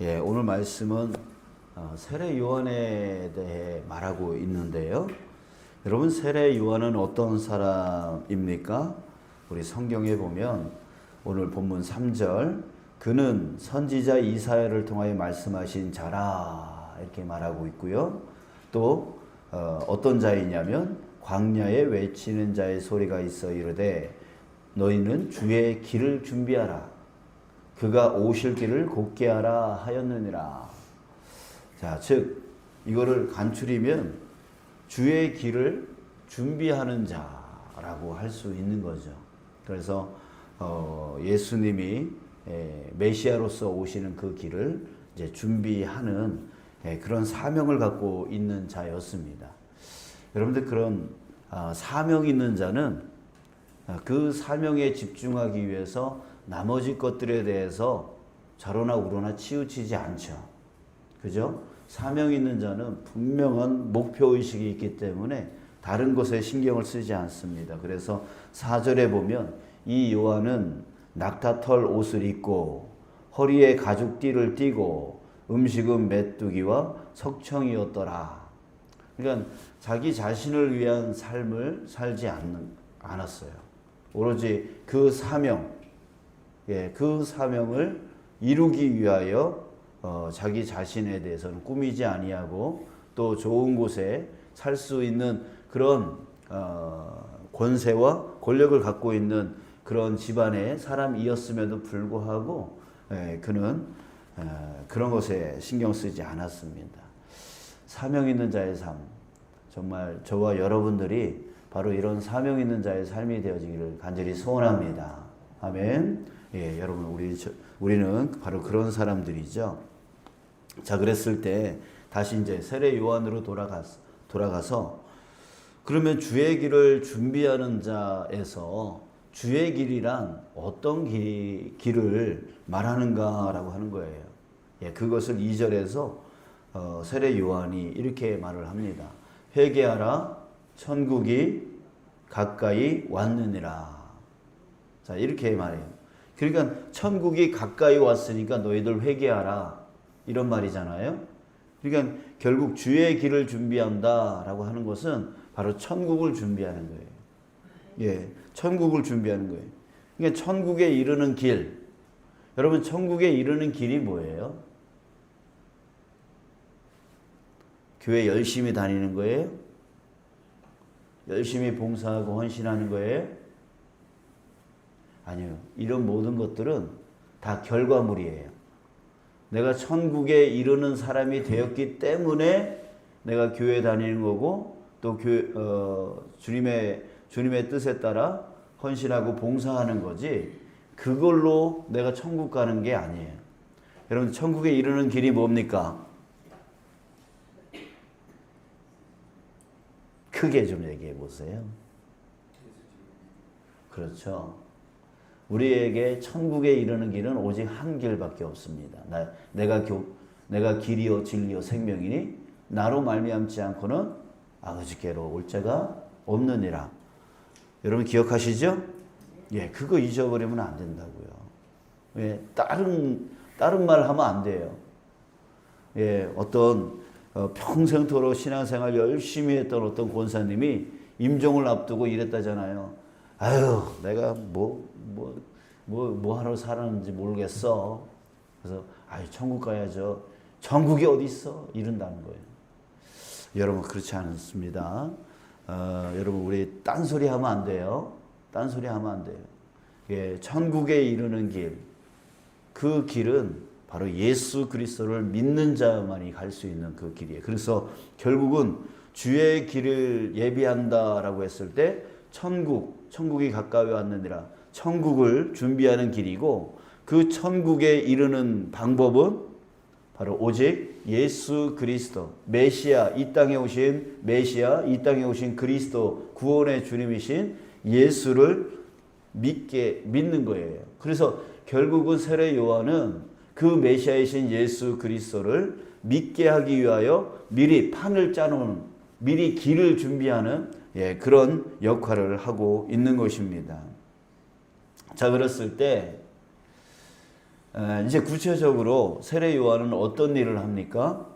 예, 오늘 말씀은 세례 요한에 대해 말하고 있는데요. 여러분, 세례 요한은 어떤 사람입니까? 우리 성경에 보면 오늘 본문 3절, 그는 선지자 이사야를 통하여 말씀하신 자라 이렇게 말하고 있고요. 또 어떤 자이냐면 광야에 외치는 자의 소리가 있어 이르되 너희는 주의 길을 준비하라. 그가 오실 길을 곧게 하라 하였느니라. 자, 즉 이거를 간추리면 주의 길을 준비하는 자라고 할 수 있는 거죠. 그래서 예수님이 메시아로서 오시는 그 길을 이제 준비하는 그런 사명을 갖고 있는 자였습니다. 여러분들, 그런 사명 있는 자는 그 사명에 집중하기 위해서 나머지 것들에 대해서 좌로나 우로나 치우치지 않죠. 그죠? 사명 있는 자는 분명한 목표의식이 있기 때문에 다른 것에 신경을 쓰지 않습니다. 그래서 4절에 보면 이 요한은 낙타털 옷을 입고 허리에 가죽띠를 띠고 음식은 메뚜기와 석청이었더라. 그러니까 자기 자신을 위한 삶을 살지 않았어요. 오로지 그 사명, 그 사명을 이루기 위하여 자기 자신에 대해서는 꾸미지 아니하고 또 좋은 곳에 살 수 있는 그런 권세와 권력을 갖고 있는 그런 집안의 사람이었음에도 불구하고 그는 그런 것에 신경 쓰지 않았습니다. 사명 있는 자의 삶, 정말 저와 여러분들이 바로 이런 사명 있는 자의 삶이 되어지기를 간절히 소원합니다. 아멘. 예, 여러분, 우리는 바로 그런 사람들이죠. 자, 그랬을 때 다시 이제 세례 요한으로 돌아가서 그러면 주의 길을 준비하는 자에서 주의 길이란 어떤 길을 말하는가라고 하는 거예요. 예, 그것을 2절에서 세례 요한이 이렇게 말을 합니다. 회개하라, 천국이 가까이 왔느니라. 자, 이렇게 말해요. 그러니까 천국이 가까이 왔으니까 너희들 회개하라, 이런 말이잖아요. 그러니까 결국 주의 길을 준비한다라고 하는 것은 바로 천국을 준비하는 거예요. 예, 천국을 준비하는 거예요. 그러니까 천국에 이르는 길. 여러분, 천국에 이르는 길이 뭐예요? 교회 열심히 다니는 거예요? 열심히 봉사하고 헌신하는 거예요? 아니요. 이런 모든 것들은 다 결과물이에요. 내가 천국에 이르는 사람이 되었기 때문에 내가 교회 다니는 거고 또 주님의 뜻에 따라 헌신하고 봉사하는 거지, 그걸로 내가 천국 가는 게 아니에요. 여러분, 천국에 이르는 길이 뭡니까? 크게 좀 얘기해 보세요. 그렇죠. 우리에게 천국에 이르는 길은 오직 한 길밖에 없습니다. 내가 길이요 진리요 생명이니 나로 말미암지 않고는 아버지께로 올 자가 없느니라. 여러분 기억하시죠? 예, 그거 잊어버리면 안 된다고요. 예, 다른 말 하면 안 돼요. 예, 어떤 평생토록 신앙생활 열심히 했던 어떤 권사님이 임종을 앞두고 이랬다잖아요. 아유, 내가 뭐 하러 살았는지 모르겠어. 그래서 아유, 천국 가야죠. 천국이 어디 있어? 이런다는 거예요. 여러분, 그렇지 않습니다. 여러분, 우리 딴소리 하면 안 돼요. 딴소리 하면 안 돼요. 예, 천국에 이르는 길, 그 길은 바로 예수 그리스도를 믿는 자만이 갈 수 있는 그 길이에요. 그래서 결국은 주의 길을 예비한다라고 했을 때 천국이 가까이 왔느니라. 천국을 준비하는 길이고, 그 천국에 이르는 방법은 바로 오직 예수 그리스도, 메시아, 이 땅에 오신 메시아, 이 땅에 오신 그리스도, 구원의 주님이신 예수를 믿는 거예요. 그래서 결국은 세례 요한은 그 메시아이신 예수 그리스도를 믿게 하기 위하여 미리 판을 짜놓은, 미리 길을 준비하는 그런 역할을 하고 있는 것입니다. 자, 그랬을 때 이제 구체적으로 세례 요한은 어떤 일을 합니까?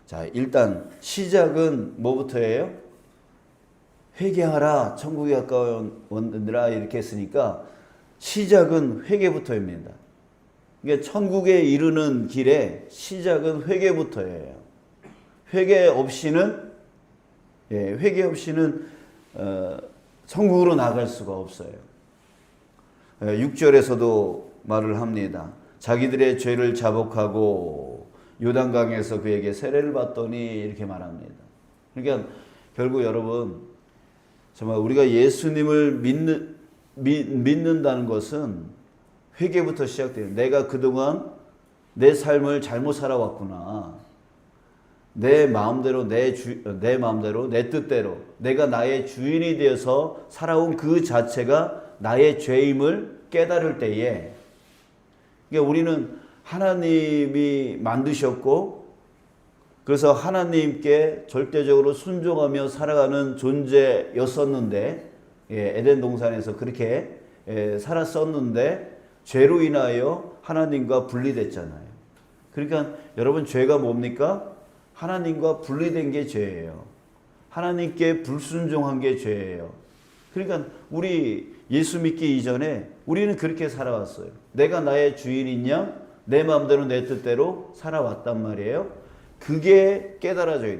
자, 일단 시작은 뭐부터예요? 회개하라 천국에 가까운 원들아 이렇게 했으니까 시작은 회개부터입니다. 그러니까 천국에 이르는 길에 시작은 회개부터예요. 회개 없이는 천국으로 나갈 수가 없어요. 6절에서도 말을 합니다. 자기들의 죄를 자복하고 요단강에서 그에게 세례를 받더니 이렇게 말합니다. 그러니까 결국 여러분 정말 우리가 예수님을 믿는다는 것은 회개부터 시작돼요. 내가 그동안 내 삶을 잘못 살아왔구나. 내 마음대로 내 뜻대로 내가 나의 주인이 되어서 살아온 그 자체가 나의 죄임을 깨달을 때에, 그러니까 우리는 하나님이 만드셨고 그래서 하나님께 절대적으로 순종하며 살아가는 존재였었는데, 에덴 동산에서 그렇게 살았었는데 죄로 인하여 하나님과 분리됐잖아요. 그러니까 여러분 죄가 뭡니까? 하나님과 분리된 게 죄예요. 하나님께 불순종한 게 죄예요. 그러니까 우리 예수 믿기 이전에 우리는 그렇게 살아왔어요. 내가 나의 주인이냐? 내 마음대로 내 뜻대로 살아왔단 말이에요. 그게 깨달아져야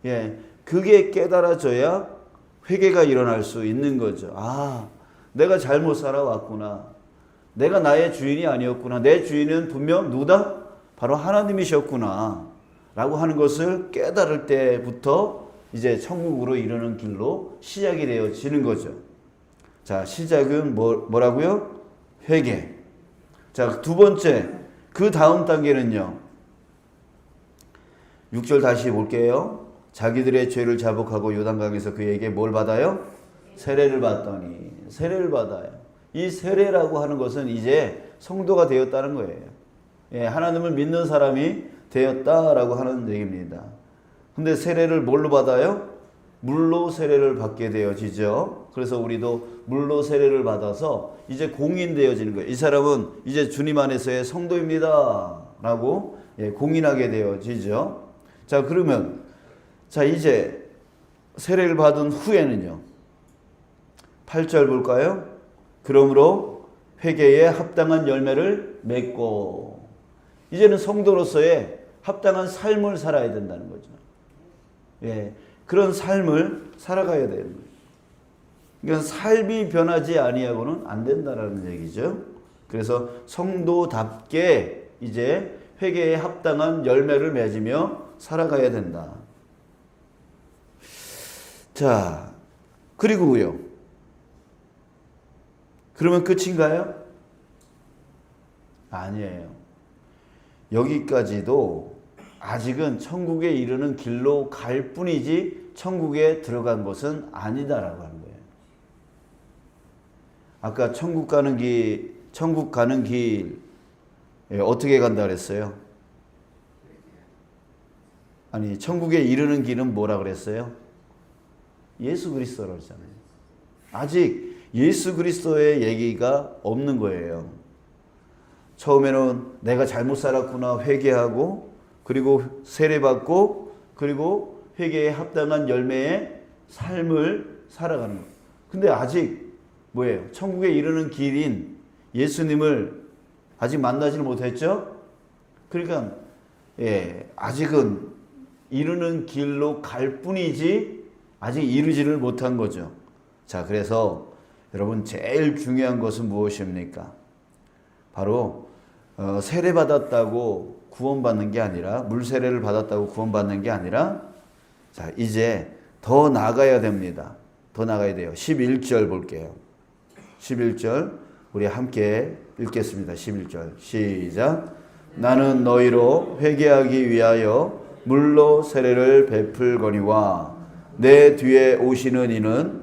돼요. 그게 깨달아져야 회개가 일어날 수 있는 거죠. 아, 내가 잘못 살아왔구나. 내가 나의 주인이 아니었구나. 내 주인은 분명 누구다? 바로 하나님이셨구나 라고 하는 것을 깨달을 때부터 이제 천국으로 이르는 길로 시작이 되어지는 거죠. 자, 시작은 뭐라고요? 회개. 자, 두 번째, 그 다음 단계는요. 6절 다시 볼게요. 자기들의 죄를 자복하고 요단강에서 그에게 뭘 받아요? 세례를 받더니. 세례를 받아요. 이 세례라고 하는 것은 이제 성도가 되었다는 거예요. 하나님을 믿는 사람이 되었다라고 하는 얘기입니다. 근데 세례를 뭘로 받아요? 물로 세례를 받게 되어지죠. 그래서 우리도 물로 세례를 받아서 이제 공인되어지는 거예요. 이 사람은 이제 주님 안에서의 성도입니다 라고 공인하게 되어지죠. 자, 그러면 이제 세례를 받은 후에는요. 8절 볼까요? 그러므로 회개에 합당한 열매를 맺고, 이제는 성도로서의 합당한 삶을 살아야 된다는 거죠. 그런 삶을 살아가야 되는 거예요. 그러니까 삶이 변하지 아니하고는 안 된다라는 얘기죠. 그래서 성도답게 이제 회개에 합당한 열매를 맺으며 살아가야 된다. 자, 그리고요. 그러면 끝인가요? 아니에요. 여기까지도 아직은 천국에 이르는 길로 갈 뿐이지 천국에 들어간 것은 아니다라고 하는 거예요. 아까 천국 가는 길 어떻게 간다 그랬어요? 아니, 천국에 이르는 길은 뭐라 그랬어요? 예수 그리스도라고 했잖아요. 아직 예수 그리스도의 얘기가 없는 거예요. 처음에는 내가 잘못 살았구나 회개하고, 그리고 세례받고, 그리고 회개에 합당한 열매의 삶을 살아가는 거예요. 근데 아직 뭐예요? 천국에 이르는 길인 예수님을 아직 만나지는 못했죠? 그러니까 아직은 이르는 길로 갈 뿐이지 아직 이르지를 못한 거죠. 자, 그래서 여러분 제일 중요한 것은 무엇입니까? 바로 세례받았다고 구원받는 게 아니라, 물세례를 받았다고 구원받는 게 아니라, 자, 이제 더 나가야 됩니다. 더 나가야 돼요. 11절 볼게요. 11절 우리 함께 읽겠습니다. 11절 시작. 나는 너희로 회개하기 위하여 물로 세례를 베풀거니와 내 뒤에 오시는 이는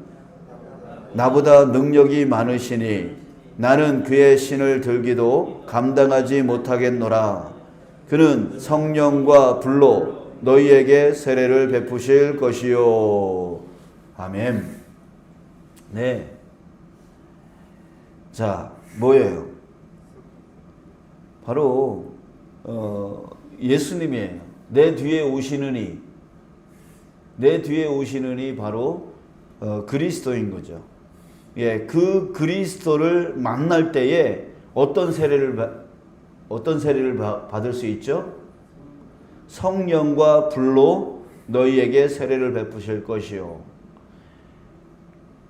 나보다 능력이 많으시니 나는 그의 신을 들기도 감당하지 못하겠노라. 그는 성령과 불로 너희에게 세례를 베푸실 것이요. 아멘. 네. 자, 뭐예요? 바로 예수님이에요. 내 뒤에 오시는 이 바로 그리스도인 거죠. 예, 그 그리스도를 만날 때에 어떤 세례를 받을 수 있죠? 성령과 불로 너희에게 세례를 베푸실 것이요.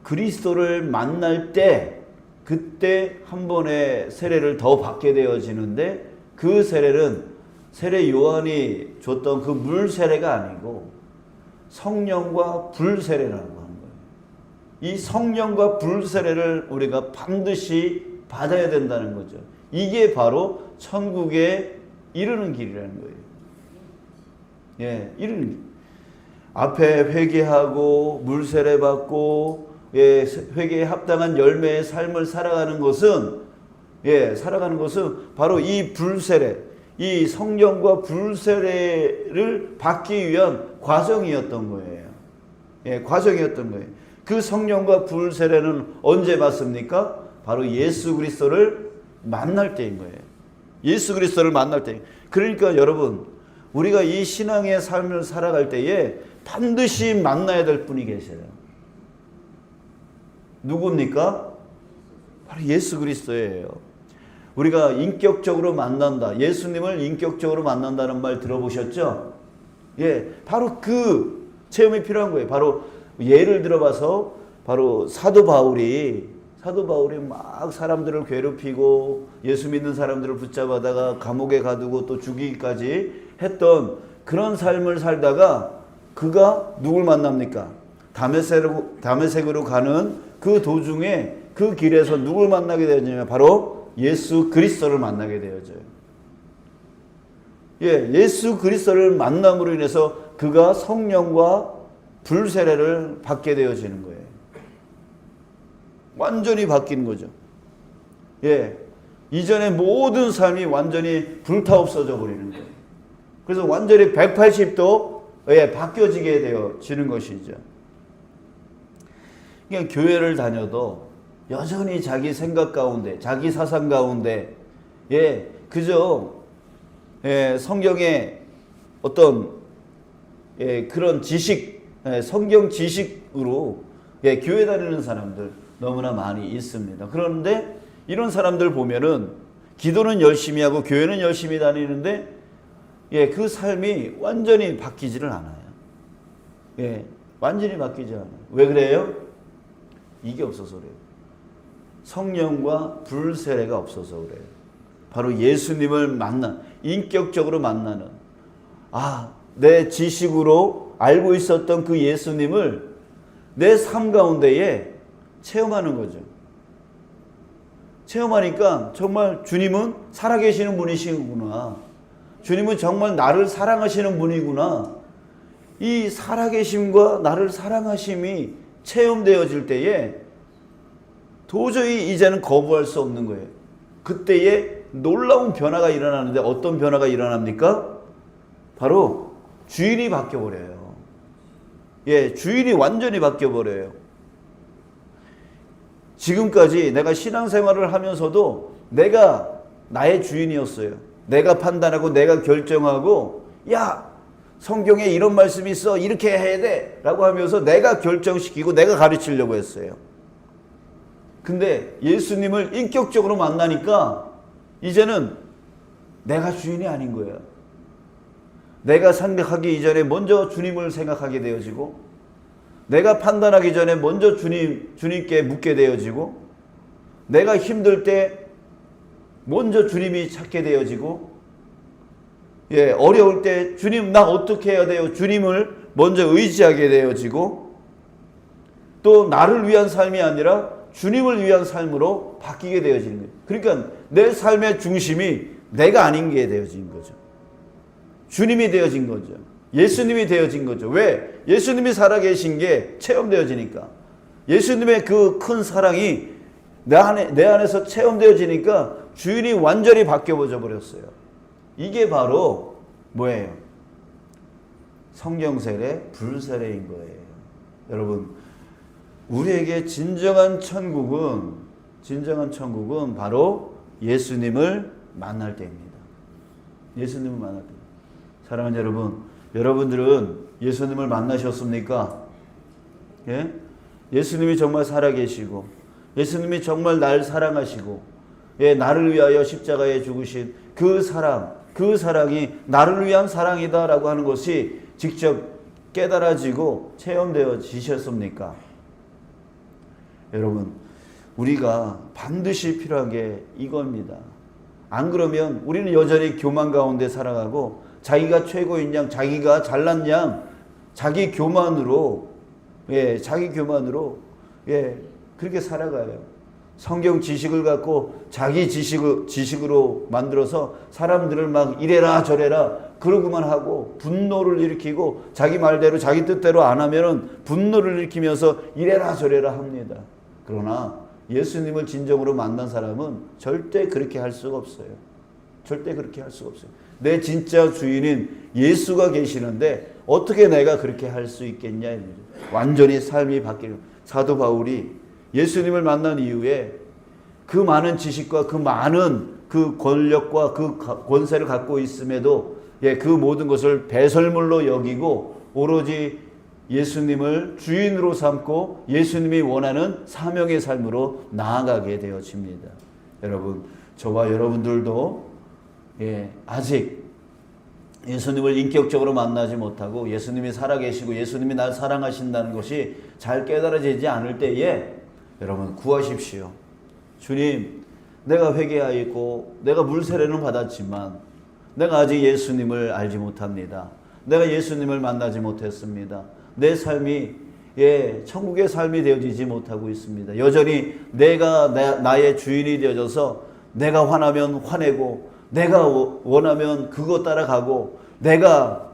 그리스도를 만날 때 그때 한 번의 세례를 더 받게 되어지는데 그 세례는 세례 요한이 줬던 그 물 세례가 아니고 성령과 불 세례라고 하는 거예요. 이 성령과 불 세례를 우리가 반드시 받아야 된다는 거죠. 이게 바로 천국에 이르는 길이라는 거예요. 예, 이르는 길. 앞에 회개하고 물 세례 받고 예, 회개에 합당한 열매의 삶을 살아가는 것은 바로 이 불세례, 이 성령과 불세례를 받기 위한 과정이었던 거예요. 예, 과정이었던 거예요. 그 성령과 불세례는 언제 받습니까? 바로 예수 그리스도를 만날 때인 거예요. 예수 그리스도를 만날 때. 그러니까 여러분, 우리가 이 신앙의 삶을 살아갈 때에 반드시 만나야 될 분이 계세요. 누굽니까? 바로 예수 그리스도예요. 우리가 인격적으로 만난다. 예수님을 인격적으로 만난다는 말 들어보셨죠? 예, 바로 그 체험이 필요한 거예요. 바로 예를 들어봐서 바로 사도 바울이 막 사람들을 괴롭히고 예수 믿는 사람들을 붙잡아다가 감옥에 가두고 또 죽이기까지 했던 그런 삶을 살다가 그가 누굴 만납니까? 다메섹으로 가는 그 도중에 그 길에서 누굴 만나게 되었냐면 바로 예수 그리스도를 만나게 되어져요. 예, 예수 그리스도를 만남으로 인해서 그가 성령과 불세례를 받게 되어지는 거예요. 완전히 바뀐 거죠. 예, 이전의 모든 삶이 완전히 불타없어져 버리는 거예요. 그래서 완전히 180도 바뀌어지게 되어지는 것이죠. 그냥 교회를 다녀도 여전히 자기 생각 가운데, 자기 사상 가운데, 예, 그저 성경의 어떤 그런 지식, 성경 지식으로 교회 다니는 사람들 너무나 많이 있습니다. 그런데 이런 사람들 보면은 기도는 열심히 하고 교회는 열심히 다니는데 그 삶이 완전히 바뀌지를 않아요. 예, 완전히 바뀌지 않아요. 왜 그래요? 이게 없어서 그래요. 성령과 불세례가 없어서 그래요. 바로 예수님을 인격적으로 만나는, 내 지식으로 알고 있었던 그 예수님을 내 삶 가운데에 체험하는 거죠. 체험하니까 정말 주님은 살아계시는 분이시구나. 주님은 정말 나를 사랑하시는 분이구나. 이 살아계심과 나를 사랑하심이 체험되어질 때에 도저히 이제는 거부할 수 없는 거예요. 그때에 놀라운 변화가 일어나는데 어떤 변화가 일어납니까? 바로 주인이 바뀌어버려요. 예, 주인이 완전히 바뀌어버려요. 지금까지 내가 신앙생활을 하면서도 내가 나의 주인이었어요. 내가 판단하고 내가 결정하고 야, 성경에 이런 말씀이 있어. 이렇게 해야 돼. 라고 하면서 내가 결정시키고 내가 가르치려고 했어요. 근데 예수님을 인격적으로 만나니까 이제는 내가 주인이 아닌 거예요. 내가 생각하기 이전에 먼저 주님을 생각하게 되어지고 내가 판단하기 전에 먼저 주님께 묻게 되어지고 내가 힘들 때 먼저 주님이 찾게 되어지고 어려울 때 주님 나 어떻게 해야 돼요? 주님을 먼저 의지하게 되어지고 또 나를 위한 삶이 아니라 주님을 위한 삶으로 바뀌게 되어지는 거예요. 그러니까 내 삶의 중심이 내가 아닌 게 되어진 거죠. 주님이 되어진 거죠. 예수님이 되어진 거죠. 왜? 예수님이 살아계신 게 체험되어지니까. 예수님의 그 큰 사랑이 내 안에서 체험되어지니까 주인이 완전히 바뀌어져 버렸어요. 이게 바로 뭐예요? 성경세례, 불세례인 거예요. 여러분, 우리에게 진정한 천국은 바로 예수님을 만날 때입니다. 예수님을 만날 때. 사랑하는 여러분, 여러분들은 예수님을 만나셨습니까? 예? 예수님이 정말 살아계시고 예수님이 정말 날 사랑하시고 예, 나를 위하여 십자가에 죽으신 그 사랑, 그 사랑이 나를 위한 사랑이다라고 하는 것이 직접 깨달아지고 체험되어 지셨습니까? 여러분, 우리가 반드시 필요한 게 이겁니다. 안 그러면 우리는 여전히 교만 가운데 살아가고 자기가 최고인 양, 자기가 잘난 양, 자기 교만으로 그렇게 살아가요. 성경 지식을 갖고 자기 지식으로 만들어서 사람들을 막 이래라 저래라 그러고만 하고 분노를 일으키고 자기 말대로 자기 뜻대로 안 하면은 분노를 일으키면서 이래라 저래라 합니다. 그러나 예수님을 진정으로 만난 사람은 절대 그렇게 할 수가 없어요. 절대 그렇게 할 수가 없어요. 내 진짜 주인인 예수가 계시는데 어떻게 내가 그렇게 할 수 있겠냐. 완전히 삶이 바뀌는 사도 바울이 예수님을 만난 이후에 그 많은 지식과 그 많은 그 권력과 그 권세를 갖고 있음에도 그 모든 것을 배설물로 여기고 오로지 예수님을 주인으로 삼고 예수님이 원하는 사명의 삶으로 나아가게 되어집니다. 여러분, 저와 여러분들도 아직 예수님을 인격적으로 만나지 못하고 예수님이 살아계시고 예수님이 날 사랑하신다는 것이 잘 깨달아지지 않을 때에 여러분 구하십시오. 주님, 내가 회개하였고 내가 물세례는 받았지만 내가 아직 예수님을 알지 못합니다. 내가 예수님을 만나지 못했습니다. 내 삶이 천국의 삶이 되어지지 못하고 있습니다. 여전히 내가 나의 주인이 되어져서 내가 화나면 화내고 내가 원하면 그거 따라가고 내가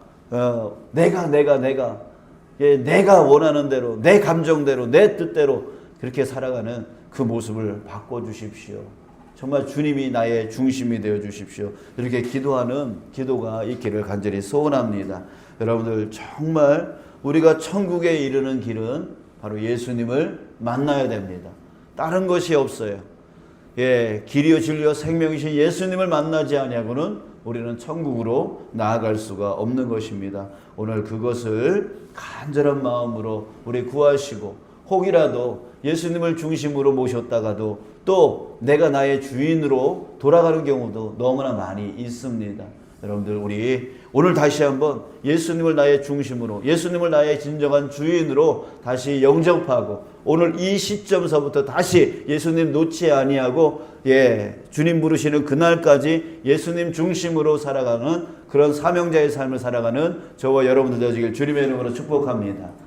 원하는 대로 내 감정대로 내 뜻대로 그렇게 살아가는 그 모습을 바꿔주십시오. 정말 주님이 나의 중심이 되어 주십시오. 이렇게 기도하는 기도가 있기를 간절히 소원합니다. 여러분들 정말 우리가 천국에 이르는 길은 바로 예수님을 만나야 됩니다. 다른 것이 없어요. 길이요 진리요 생명이신 예수님을 만나지 아니하고는 우리는 천국으로 나아갈 수가 없는 것입니다. 오늘 그것을 간절한 마음으로 우리 구하시고 혹이라도 예수님을 중심으로 모셨다가도 또 내가 나의 주인으로 돌아가는 경우도 너무나 많이 있습니다. 여러분들 우리 오늘 다시 한번 예수님을 나의 중심으로 예수님을 나의 진정한 주인으로 다시 영접하고 오늘 이 시점서부터 다시 예수님 놓지 아니하고 주님 부르시는 그날까지 예수님 중심으로 살아가는 그런 사명자의 삶을 살아가는 저와 여러분들 되시길 주님의 이름으로 축복합니다.